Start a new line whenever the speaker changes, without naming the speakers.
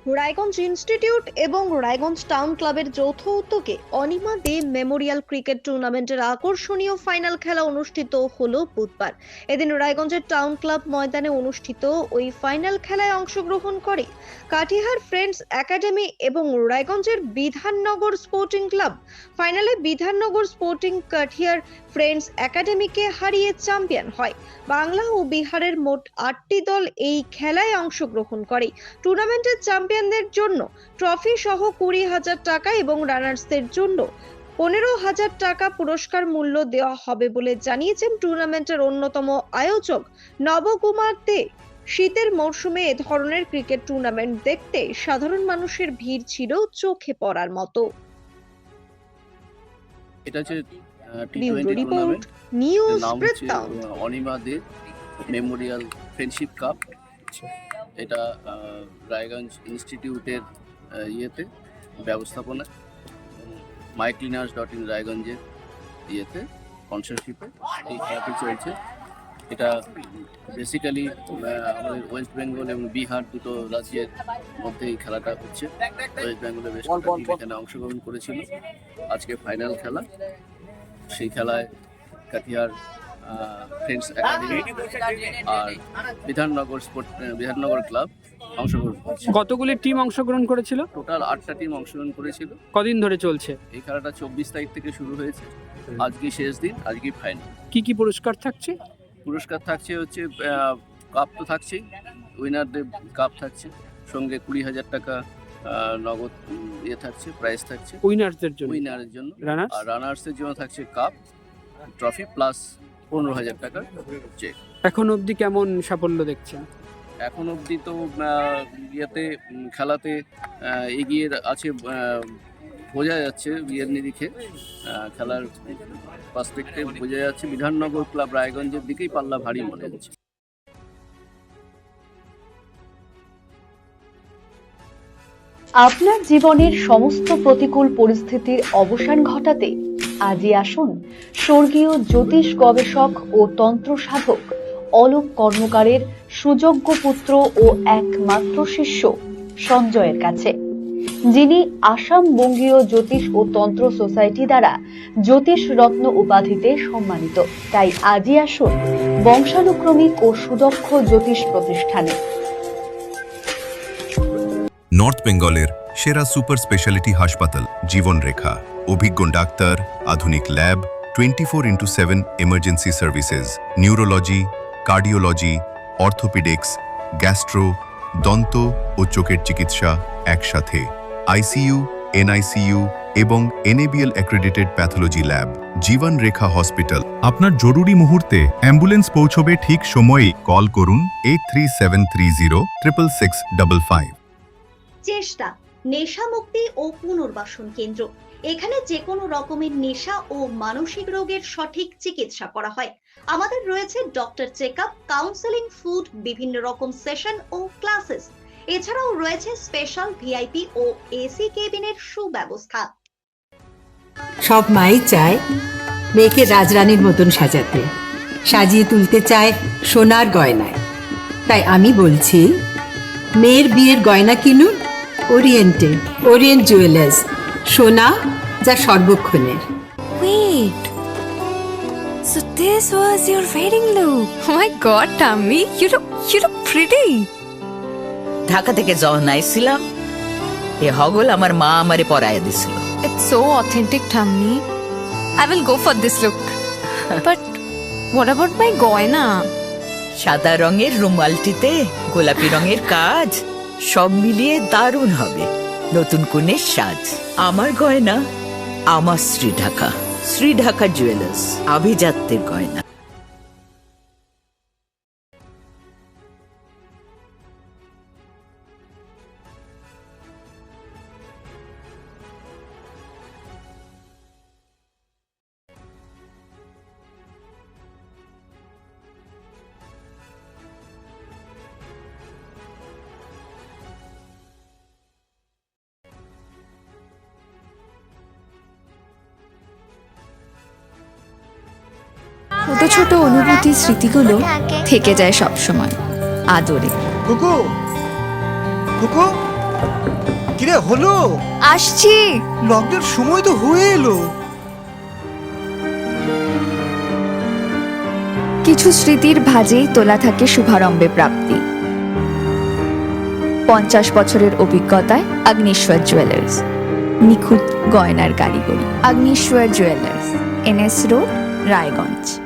Raiganj institute এবং Raiganj town ক্লাবের যৌথ উদ্যোগে অনিমা দে মেমোরিয়াল ক্রিকেট টুর্নামেন্টের আকর্ষণীয় ফাইনাল খেলা অনুষ্ঠিত হলো বুধবার। এদিন রায়গঞ্জের টাউন ক্লাব ময়দানে অনুষ্ঠিত ওই ফাইনাল খেলায় অংশগ্রহণ করে কাটিহার ফ্রেন্ডস একাডেমি এবং রায়গঞ্জের বিধাননগর স্পোর্টিং ক্লাব। ফাইনালে বিধাননগর স্পোর্টিং কাটিহার ফ্রেন্ডস একাডেমিকে হারিয়ে চ্যাম্পিয়ন হয়। বাংলা ও বিহারের মোট 8টি দল এই খেলায় অংশগ্রহণ করে। টুর্নামেন্টের চ্যাম্পিয়নদের জন্য ট্রফি সহ 20,000 টাকা এবং রানার্সদের জন্য 15,000 টাকা পুরস্কার মূল্য দেওয়া হবে বলে জানিয়েছেন টুর্নামেন্টের অন্যতম আয়োজক নবকুমার দে। শীতের মরশুমে এ ধরনের ক্রিকেট টুর্নামেন্ট দেখতে সাধারণ মানুষের ভিড় ছিল চোখে পড়ার মতো।
এটা হচ্ছে
ব্যুরো রিপোর্ট, নিউজ বৃত্তান্ত।
অনিমা দে মেমোরিয়াল ফ্রেন্ডশিপ কাপ। এটা রায়গঞ্জ ইনস্টিটিউটের ইয়েতে ব্যবস্থাপনা মাইক্লিনার্স.in রায়গঞ্জের ইয়েতে স্পন্সরশিপে এই খেলাটি চলছে। এটা বেসিক্যালি আমাদের ওয়েস্ট বেঙ্গল এবং বিহার দুটো রাজ্যের মধ্যে এই খেলাটা হচ্ছে। ওয়েস্ট বেঙ্গলের বেশ কয়েকটা টিম এখানে অংশগ্রহণ করেছিল। আজকে ফাইনাল খেলা, সেই খেলায় কাটিহার ফ্রেন্ডস একাডেমি আর বিধাননগর ক্লাব অংশগ্রহণ করেছে।
কতগুলি টিম অংশগ্রহণ করেছিল?
টোটাল 8টা টিম অংশগ্রহণ করেছিল।
কদিন ধরে চলছে
এই খেলাটা 24 তারিখ থেকে শুরু হয়েছে। আজকে শেষ দিন, আজকে ফাইনাল।
কি কি পুরস্কার থাকছে?
পুরস্কার থাকছে হচ্ছে কাপ তো থাকছেই, উইনারদের কাপ থাকছে, সঙ্গে 20,000 টাকা নগদ ইয়ে থাকছে, প্রাইজ থাকছে
উইনারদের জন্য।
উইনারের জন্য
রানার্স?
আর রানার্সের জন্য থাকছে কাপ, ট্রফি প্লাস 15,000 টাকার চেক।
এখন অবধি কেমন সাফল্য দেখছেন?
এখন অবধি তো ইয়েতে খেলাতে এগিয়ে আছে বোঝা যাচ্ছে। ইয়ের নিরিখে খেলার পার্সপেক্টিভ বোঝা যাচ্ছে বিধাননগর ক্লাব রায়গঞ্জের দিকেই পাল্লা ভারী মনে হচ্ছে।
আপনার জীবনের সমস্ত প্রতিকূল পরিস্থিতির অবসান ঘটাতে আজই আসুন স্বর্গীয় জ্যোতিষ গবেষক ও তন্ত্র সাধক অলোক কর্মকারের সুযোগ্য পুত্র ও একমাত্র শিষ্য সঞ্জয়ের কাছে, যিনি আসাম বঙ্গীয় জ্যোতিষ ও তন্ত্র সোসাইটি দ্বারা জ্যোতিষ রত্ন উপাধিতে সম্মানিত। তাই আজই আসুন বংশানুক্রমিক ও সুদক্ষ জ্যোতিষ প্রতিষ্ঠানে।
নর্থ বেঙ্গলের সেরা সুপার স্পেশালিটি হাসপাতাল জীবনরেখা, অভিজ্ঞ ডাক্তার, আধুনিক lab, 24x7 emergency services, neurology, cardiology, orthopaedics, gastro, দন্ত ও চোখের চিকিৎসা একসাথে, আইসিইউ, এনআইসিইউ এবং এনএবিএল অ্যাক্রেডিটেড প্যাথোলজি ল্যাব। জীবন রেখা হসপিটাল। আপনার জরুরি মুহূর্তে অ্যাম্বুলেন্স পৌঁছবে ঠিক সময়ে। কল করুন 8373066655।
চেষ্টা নেশা মুক্তি ও পুনর্বাসন কেন্দ্র। এখানে যে কোনো রকমের নেশা ও মানসিক রোগের সঠিক চিকিৎসা করা হয়। আমাদের রয়েছে ডক্টর চেকআপ, কাউন্সেলিং, ফুড, বিভিন্ন রকম সেশন ও ক্লাসেস। এছাড়াও রয়েছে স্পেশাল ভিআইপি ও এসি কেবিনের সুব্যবস্থা।
সব মাই চায় মেয়েকে রাজরানীর মতন সাজাতে, সাজিয়ে তুলতে চায় সোনার গয়নায়। তাই আমি বলছি, মেয়ের বিয়ের গয়না কিনুন ওরিয়েন্ট জুয়েলার্স, সোনা যা সর্বক্ষণের।
Wait, so this was your wedding look? Oh my god, Tammy, you look pretty.
Dhaka থেকে যখন আইছিলাম, এ হগল আমার মা আমারে পরাইয়া দিছিল।
It's so authentic, Tammy. I will go for this look. But what about my goina?
সাদা রঙের রুমালটিতে গোলাপি রঙের কাজ, সব মিলিয়ে দারুণ হবে নতুন কনের সাজ। আমার গয়না আমার শ্রীঢাকা জুয়েলার্স, আভিজাত্যের গয়না।
ছোট ছোট অনুভূতি, স্মৃতিগুলো থেকে যায় সব সময় আদরে।
কুকু কুকু কিরে হলো?
আসছি।
লকডাউন সময় তো হয়ে এলো।
কিছু স্মৃতির ভাজেই তোলা থাকে শুভারম্ভে প্রাপ্তি। 50 বছরের অভিজ্ঞতায় আগ্নেশ্বর জুয়েলার্স, নিখুঁত গয়নার কারিগরি। Agneshwar jewellers, NS road, Raiganj.